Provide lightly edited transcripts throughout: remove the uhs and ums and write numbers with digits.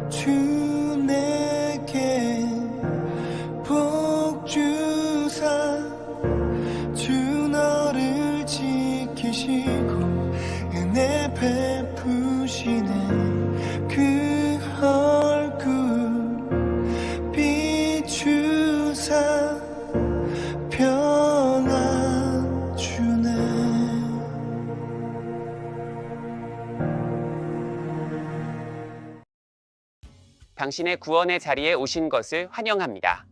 주 내게 복 주사 주 너를 지키시고 은혜 베푸시네 그 얼굴 비추사 평안 주네. 당신의 구원의 자리에 오신 것을 환영합니다.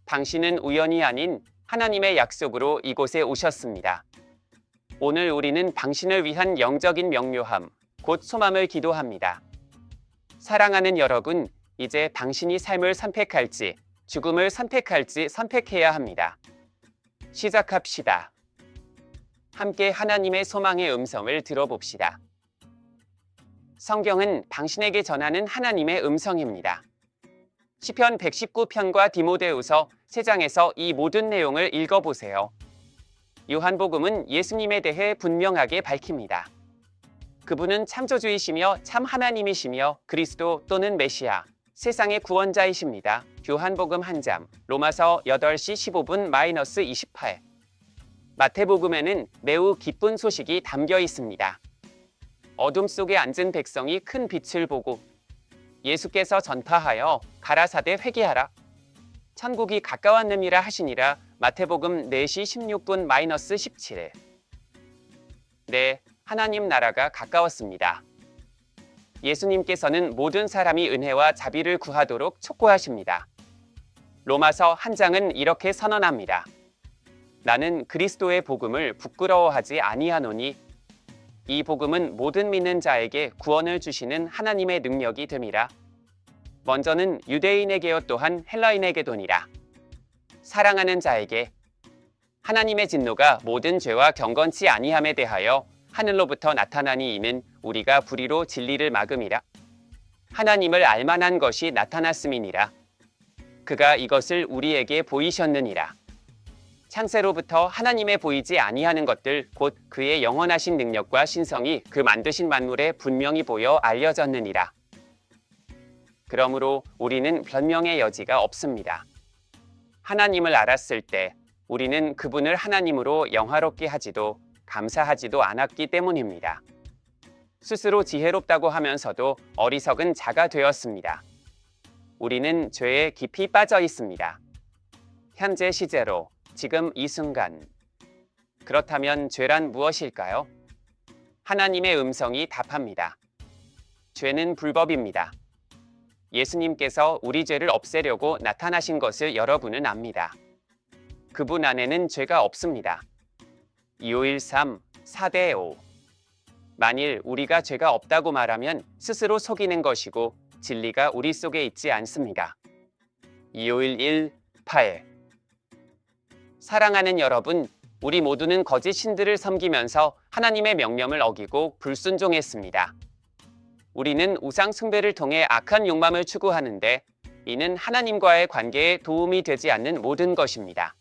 당신은 우연이 아닌 하나님의 약속으로 이곳에 오셨습니다. 오늘 우리는 당신을 위한 영적인 명료함, 곧 소망을 기도합니다. 사랑하는 여러분, 이제 당신이 삶을 선택할지, 죽음을 선택할지 선택해야 합니다. 시작합시다. 함께 하나님의 소망의 음성을 들어봅시다. 성경은 당신에게 전하는 하나님의 음성입니다. 시편 119편과 디모데후서 3장에서 이 모든 내용을 읽어보세요. 요한복음은 예수님에 대해 분명하게 밝힙니다. 그분은 창조주이시며 참 하나님이시며 그리스도 또는 메시아, 세상의 구원자이십니다. 요한복음 1장, 로마서 8시 15분 -28. 마태복음에는 매우 기쁜 소식이 담겨 있습니다. 어둠 속에 앉은 백성이 큰 빛을 보고 예수께서 전파하여 가라사대 회개하라. 천국이 가까웠느니라 하시니라. 마태복음 4시 16분 -17. 네, 하나님 나라가 가까웠습니다. 예수님께서는 모든 사람이 은혜와 자비를 구하도록 촉구하십니다. 로마서 1장은 이렇게 선언합니다. 나는 그리스도의 복음을 부끄러워하지 아니하노니 이 복음은 모든 믿는 자에게 구원을 주시는 하나님의 능력이 됨이라. 먼저는 유대인에게요 또한 헬라인에게도니라. 사랑하는 자에게 하나님의 진노가 모든 죄와 경건치 아니함에 대하여 하늘로부터 나타나니 이는 우리가 불의로 진리를 막음이라. 하나님을 알만한 것이 나타났음이니라. 그가 이것을 우리에게 보이셨느니라. 창세로부터 하나님의 보이지 아니하는 것들 곧 그의 영원하신 능력과 신성이 그 만드신 만물에 분명히 보여 알려졌느니라. 그러므로 우리는 변명의 여지가 없습니다. 하나님을 알았을 때 우리는 그분을 하나님으로 영화롭게 하지도 감사하지도 않았기 때문입니다. 스스로 지혜롭다고 하면서도 어리석은 자가 되었습니다. 우리는 죄에 깊이 빠져 있습니다. 현재 시제로 지금 이 순간. 그렇다면 죄란 무엇일까요? 하나님의 음성이 답합니다. 죄는 불법입니다. 예수님께서 우리 죄를 없애려고 나타나신 것을 여러분은 압니다. 그분 안에는 죄가 없습니다. 2513 4대5. 만일 우리가 죄가 없다고 말하면 스스로 속이는 것이고 진리가 우리 속에 있지 않습니다. 2511 8. 사랑하는 여러분, 우리 모두는 거짓 신들을 섬기면서 하나님의 명령을 어기고 불순종했습니다. 우리는 우상 숭배를 통해 악한 욕망을 추구하는데 이는 하나님과의 관계에 도움이 되지 않는 모든 것입니다.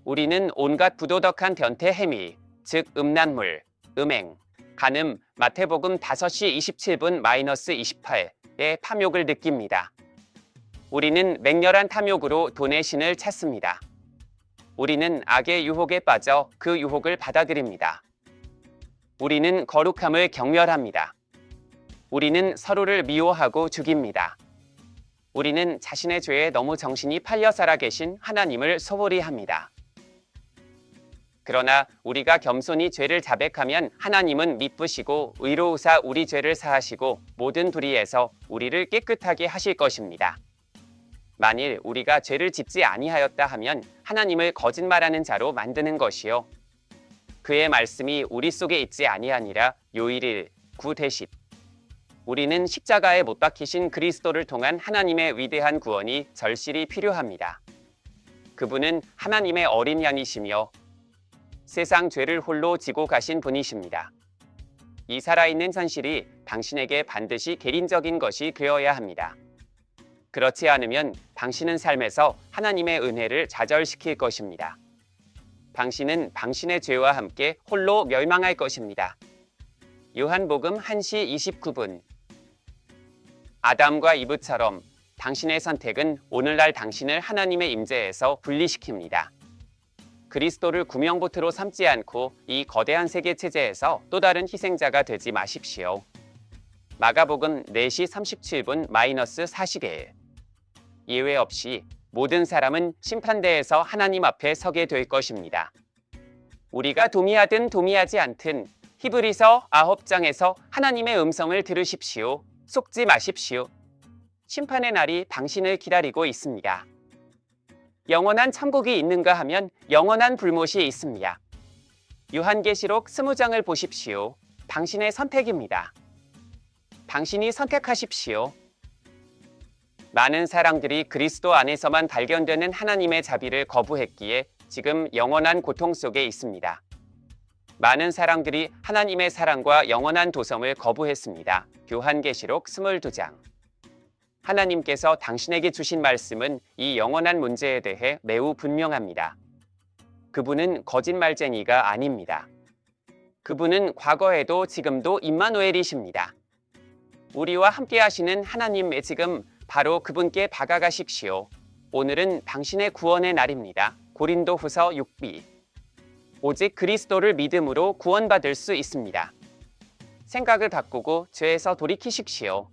우리는 온갖 부도덕한 변태 행위, 즉 음란물, 음행, 간음, 마태복음 5시 27분 -28의 탐욕을 느낍니다. 우리는 맹렬한 탐욕으로 돈의 신을 찾습니다. 우리는 악의 유혹에 빠져 그 유혹을 받아들입니다. 우리는 거룩함을 경멸합니다. 우리는 서로를 미워하고 죽입니다. 우리는 자신의 죄에 너무 정신이 팔려 살아 계신 하나님을 소홀히 합니다. 그러나 우리가 겸손히 죄를 자백하면 하나님은 미쁘시고 의로우사 우리 죄를 사하시고 모든 불의에서 우리를 깨끗하게 하실 것입니다. 만일 우리가 죄를 짓지 아니하였다 하면 하나님을 거짓말하는 자로 만드는 것이요 그의 말씀이 우리 속에 있지 아니하니라. 요일 9-10. 우리는 십자가에 못 박히신 그리스도를 통한 하나님의 위대한 구원이 절실히 필요합니다. 그분은 하나님의 어린 양이시며 세상 죄를 홀로 지고 가신 분이십니다. 이 살아있는 현실이 당신에게 반드시 개인적인 것이 되어야 합니다. 그렇지 않으면 당신은 삶에서 하나님의 은혜를 좌절시킬 것입니다. 당신은 당신의 죄와 함께 홀로 멸망할 것입니다. 요한복음 1시 29분. 아담과 이브처럼 당신의 선택은 오늘날 당신을 하나님의 임재에서 분리시킵니다. 그리스도를 구명보트로 삼지 않고 이 거대한 세계 체제에서 또 다른 희생자가 되지 마십시오. 마가복음 4시 37분 -41. 예외 없이 모든 사람은 심판대에서 하나님 앞에 서게 될 것입니다. 우리가 동의하든 동의하지 않든 히브리서 9장에서 하나님의 음성을 들으십시오. 속지 마십시오. 심판의 날이 당신을 기다리고 있습니다. 영원한 천국이 있는가 하면 영원한 불못이 있습니다. 요한계시록 20장을 보십시오. 당신의 선택입니다. 당신이 선택하십시오. 많은 사람들이 그리스도 안에서만 발견되는 하나님의 자비를 거부했기에 지금 영원한 고통 속에 있습니다. 많은 사람들이 하나님의 사랑과 영원한 도성을 거부했습니다. 요한계시록 22장. 하나님께서 당신에게 주신 말씀은 이 영원한 문제에 대해 매우 분명합니다. 그분은 거짓말쟁이가 아닙니다. 그분은 과거에도 지금도 임마누엘이십니다. 우리와 함께 하시는 하나님의 지금 바로 그분께 다가가십시오. 오늘은 당신의 구원의 날입니다. 고린도후서 6비. 오직 그리스도를 믿음으로 구원받을 수 있습니다. 생각을 바꾸고 죄에서 돌이키십시오.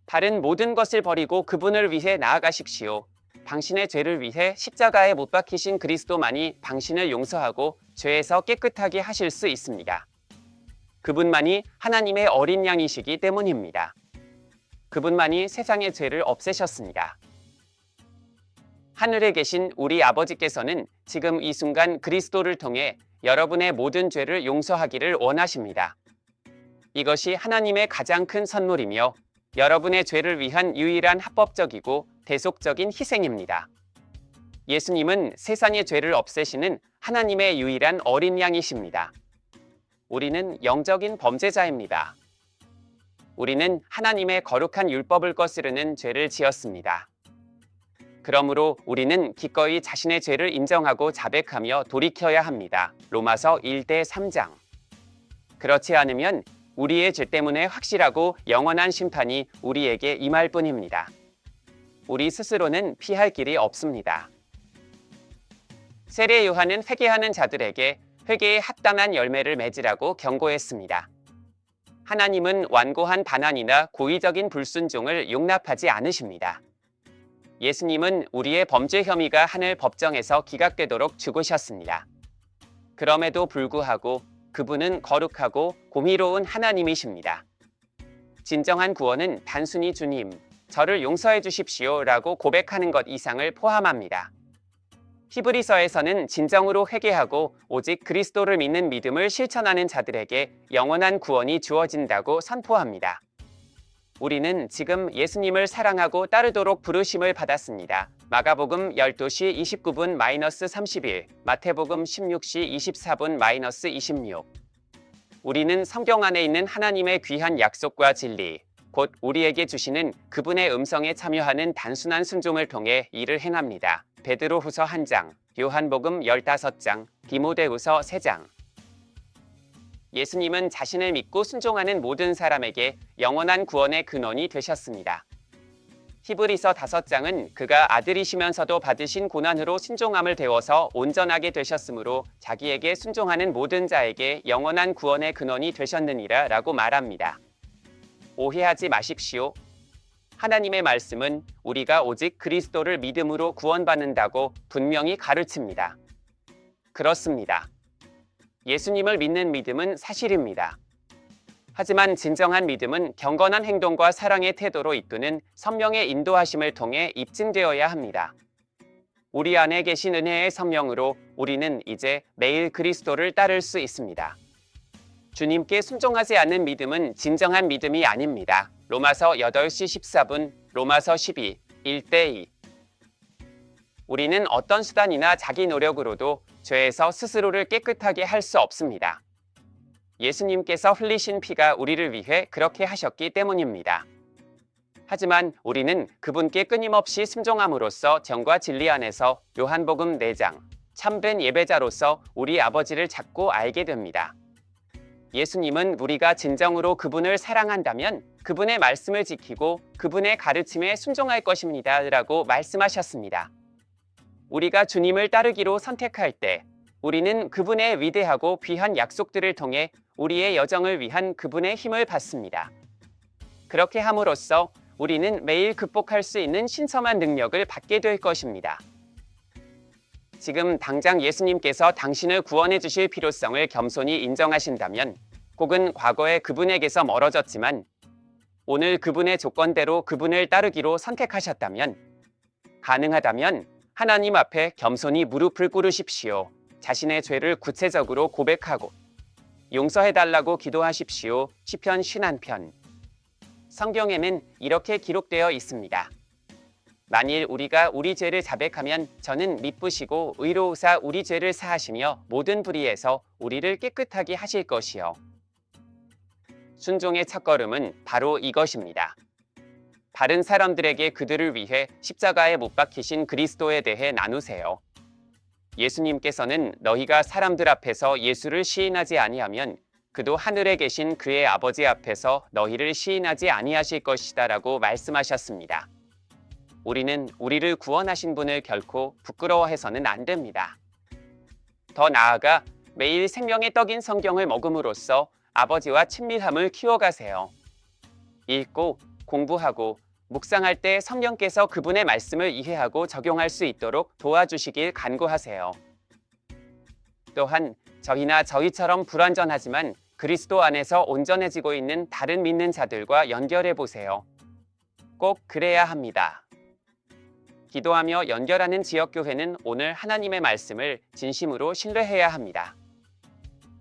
다른 모든 것을 버리고 그분을 위해 나아가십시오. 당신의 죄를 위해 십자가에 못 박히신 그리스도만이 당신을 용서하고 죄에서 깨끗하게 하실 수 있습니다. 그분만이 하나님의 어린 양이시기 때문입니다. 그분만이 세상의 죄를 없애셨습니다. 하늘에 계신 우리 아버지께서는 지금 이 순간 그리스도를 통해 여러분의 모든 죄를 용서하기를 원하십니다. 이것이 하나님의 가장 큰 선물이며 여러분의 죄를 위한 유일한 합법적이고 대속적인 희생입니다. 예수님은 세상의 죄를 없애시는 하나님의 유일한 어린 양이십니다. 우리는 영적인 범죄자입니다. 우리는 하나님의 거룩한 율법을 거스르는 죄를 지었습니다. 그러므로 우리는 기꺼이 자신의 죄를 인정하고 자백하며 돌이켜야 합니다. 로마서 1대 3장. 그렇지 않으면 우리의 죄 때문에 확실하고 영원한 심판이 우리에게 임할 뿐입니다. 우리 스스로는 피할 길이 없습니다. 세례 요한은 회개하는 자들에게 회개에 합당한 열매를 맺으라고 경고했습니다. 하나님은 완고한 반항이나 고의적인 불순종을 용납하지 않으십니다. 예수님은 우리의 범죄 혐의가 하늘 법정에서 기각되도록 죽으셨습니다. 그럼에도 불구하고 그분은 거룩하고 공의로운 하나님이십니다. 진정한 구원은 단순히 주님, 저를 용서해 주십시오 라고 고백하는 것 이상을 포함합니다. 히브리서에서는 진정으로 회개하고 오직 그리스도를 믿는 믿음을 실천하는 자들에게 영원한 구원이 주어진다고 선포합니다. 우리는 지금 예수님을 사랑하고 따르도록 부르심을 받았습니다. 마가복음 12시 29분 -31, 마태복음 16시 24분 -26. 우리는 성경 안에 있는 하나님의 귀한 약속과 진리, 곧 우리에게 주시는 그분의 음성에 참여하는 단순한 순종을 통해 일을 행합니다. 베드로후서 1장, 요한복음 15장, 디모데후서 3장. 예수님은 자신을 믿고 순종하는 모든 사람에게 영원한 구원의 근원이 되셨습니다. 히브리서 5장은 그가 아들이시면서도 받으신 고난으로 순종함을 배워서 온전하게 되셨으므로 자기에게 순종하는 모든 자에게 영원한 구원의 근원이 되셨느니라 라고 말합니다. 오해하지 마십시오. 하나님의 말씀은 우리가 오직 그리스도를 믿음으로 구원받는다고 분명히 가르칩니다. 그렇습니다. 예수님을 믿는 믿음은 사실입니다. 하지만 진정한 믿음은 경건한 행동과 사랑의 태도로 이끄는 성령의 인도하심을 통해 입증되어야 합니다. 우리 안에 계신 은혜의 성령으로 우리는 이제 매일 그리스도를 따를 수 있습니다. 주님께 순종하지 않는 믿음은 진정한 믿음이 아닙니다. 로마서 8시 14분, 로마서 12, 1대2. 우리는 어떤 수단이나 자기 노력으로도 죄에서 스스로를 깨끗하게 할 수 없습니다. 예수님께서 흘리신 피가 우리를 위해 그렇게 하셨기 때문입니다. 하지만 우리는 그분께 끊임없이 순종함으로써 정과 진리 안에서 요한복음 4장, 참된 예배자로서 우리 아버지를 찾고 알게 됩니다. 예수님은 우리가 진정으로 그분을 사랑한다면 그분의 말씀을 지키고 그분의 가르침에 순종할 것입니다. 라고 말씀하셨습니다. 우리가 주님을 따르기로 선택할 때 우리는 그분의 위대하고 귀한 약속들을 통해 우리의 여정을 위한 그분의 힘을 받습니다. 그렇게 함으로써 우리는 매일 극복할 수 있는 신성한 능력을 받게 될 것입니다. 지금 당장 예수님께서 당신을 구원해 주실 필요성을 겸손히 인정하신다면, 혹은 과거에 그분에게서 멀어졌지만 오늘 그분의 조건대로 그분을 따르기로 선택하셨다면, 가능하다면 하나님 앞에 겸손히 무릎을 꿇으십시오. 자신의 죄를 구체적으로 고백하고 용서해달라고 기도하십시오. 시편 51편. 성경에는 이렇게 기록되어 있습니다. 만일 우리가 우리 죄를 자백하면 저는 미쁘시고 의로우사 우리 죄를 사하시며 모든 불의에서 우리를 깨끗하게 하실 것이요. 순종의 첫걸음은 바로 이것입니다. 다른 사람들에게 그들을 위해 십자가에 못 박히신 그리스도에 대해 나누세요. 예수님께서는 너희가 사람들 앞에서 예수를 시인하지 아니하면 그도 하늘에 계신 그의 아버지 앞에서 너희를 시인하지 아니하실 것이다 라고 말씀하셨습니다. 우리는 우리를 구원하신 분을 결코 부끄러워해서는 안 됩니다. 더 나아가 매일 생명의 떡인 성경을 먹음으로써 아버지와 친밀함을 키워가세요. 읽고 공부하고 묵상할 때 성령께서 그분의 말씀을 이해하고 적용할 수 있도록 도와주시길 간구하세요. 또한 저희나 저희처럼 불완전하지만 그리스도 안에서 온전해지고 있는 다른 믿는 자들과 연결해 보세요. 꼭 그래야 합니다. 기도하며 연결하는 지역교회는 오늘 하나님의 말씀을 진심으로 신뢰해야 합니다.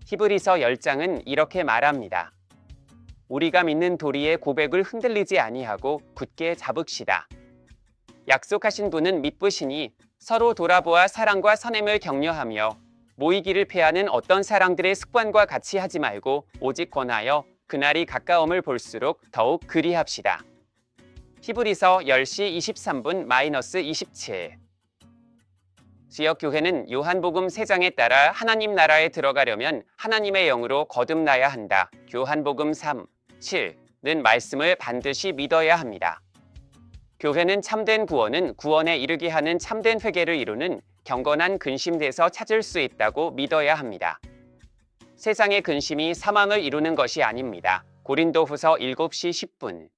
히브리서 10장은 이렇게 말합니다. 우리가 믿는 도리의 고백을 흔들리지 아니하고 굳게 잡읍시다. 약속하신 분은 미쁘시니 서로 돌아보아 사랑과 선행을 격려하며 모이기를 패하는 어떤 사람들의 습관과 같이 하지 말고 오직 권하여 그날이 가까움을 볼수록 더욱 그리합시다. 히브리서 10시 23분 -27. 지역교회는 요한복음 3장에 따라 하나님 나라에 들어가려면 하나님의 영으로 거듭나야 한다. 요한복음 3, 7는 말씀을 반드시 믿어야 합니다. 교회는 참된 구원은 구원에 이르게 하는 참된 회개를 이루는 경건한 근심에서 찾을 수 있다고 믿어야 합니다. 세상의 근심이 사망을 이루는 것이 아닙니다. 고린도후서 7시 10분.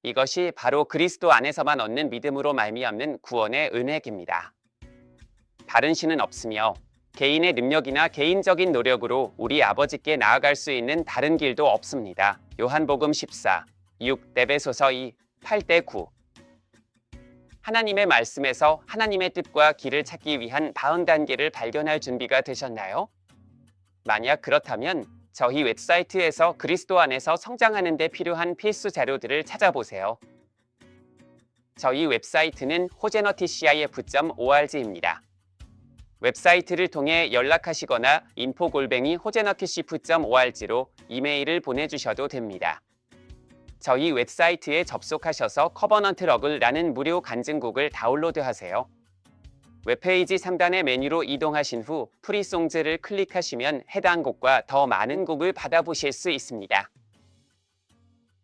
이것이 바로 그리스도 안에서만 얻는 믿음으로 말미암는 구원의 은혜입니다. 다른 신은 없으며 개인의 능력이나 개인적인 노력으로 우리 아버지께 나아갈 수 있는 다른 길도 없습니다. 요한복음 14, 6, 에베소서 2, 8-9. 하나님의 말씀에서 하나님의 뜻과 길을 찾기 위한 다음 단계를 발견할 준비가 되셨나요? 만약 그렇다면 저희 웹사이트에서 그리스도 안에서 성장하는 데 필요한 필수 자료들을 찾아보세요. 저희 웹사이트는 hogenotcif.org입니다. 웹사이트를 통해 연락하시거나 info@hogenotcif.org로 이메일을 보내주셔도 됩니다. 저희 웹사이트에 접속하셔서 커버넌트 러글라는 무료 간증곡을 다운로드하세요. 웹페이지 상단의 메뉴로 이동하신 후 프리송즈를 클릭하시면 해당 곡과 더 많은 곡을 받아보실 수 있습니다.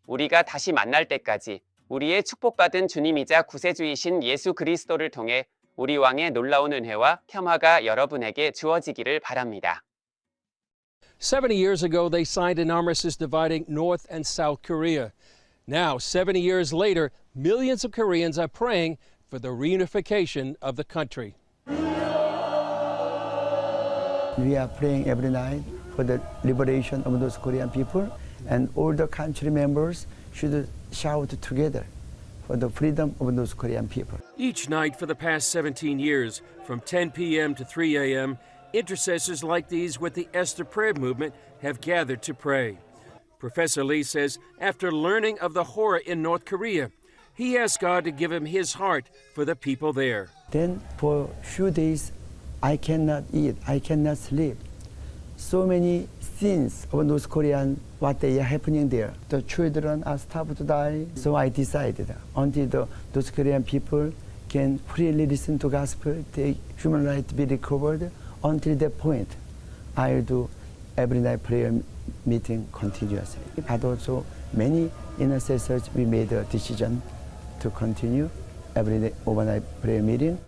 우리가 다시 만날 때까지 우리의 축복받은 주님이자 구세주이신 예수 그리스도를 통해 우리 왕의 놀라운 은혜와 평화가 여러분에게 주어지기를 바랍니다. 70 years ago, they signed an armistice dividing North and South Korea. Now, 70 years later, millions of Koreans are praying for the reunification of the country. We are praying every night for the liberation of those Korean people, and all the country members should shout together for the freedom of those Korean people. Each night for the past 17 years, from 10 p.m. to 3 a.m., intercessors like these with the Esther Prayer Movement have gathered to pray. Professor Lee says after learning of the horror in North Korea, he asked God to give him his heart for the people there. Then for few days, I cannot eat, I cannot sleep. So many sins of those Korean, what they are happening there. The children are starved to die. So I decided until those Korean people can freely listen to gospel, their human rights be recovered, until that point, I'll do every night prayer meeting continuously. But also many intercessors, we made a decision to continue everyday overnight prayer meeting.